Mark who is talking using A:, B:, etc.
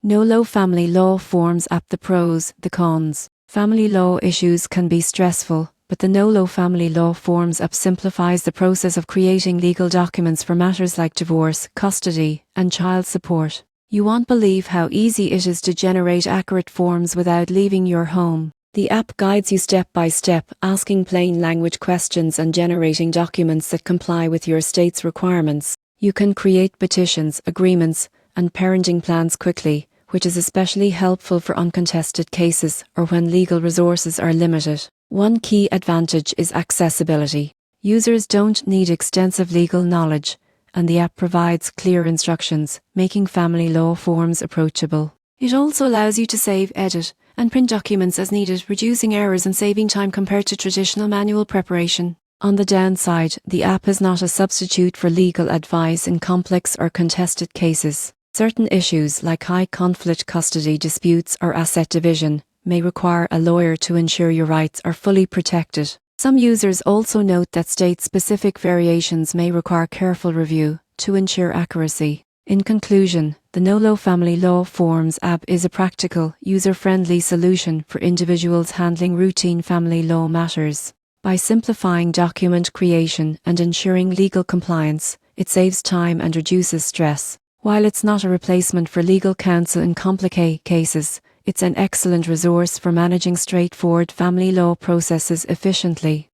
A: Nolo Family Law Forms App. The pros, the cons. Family law issues can be stressful, but the Nolo Family Law Forms App simplifies the process of creating legal documents for matters like divorce, custody, and child support. You won't believe how easy it is to generate accurate forms without leaving your home. The app guides you step by step, asking plain language questions and generating documents that comply with your state's requirements. You can create petitions, agreements, and parenting plans quickly, which is especially helpful for uncontested cases or when legal resources are limited. One key advantage is accessibility. Users don't need extensive legal knowledge, and the app provides clear instructions, making family law forms approachable. It also allows you to save, edit, and print documents as needed, reducing errors and saving time compared to traditional manual preparation. On the downside, the app is not a substitute for legal advice in complex or contested cases. Certain issues like high conflict custody disputes or asset division may require a lawyer to ensure your rights are fully protected. Some users also note that state-specific variations may require careful review to ensure accuracy. In conclusion, the Nolo Family Law Forms app is a practical, user-friendly solution for individuals handling routine family law matters. By simplifying document creation and ensuring legal compliance, it saves time and reduces stress. While it's not a replacement for legal counsel in complicated cases, it's an excellent resource for managing straightforward family law processes efficiently.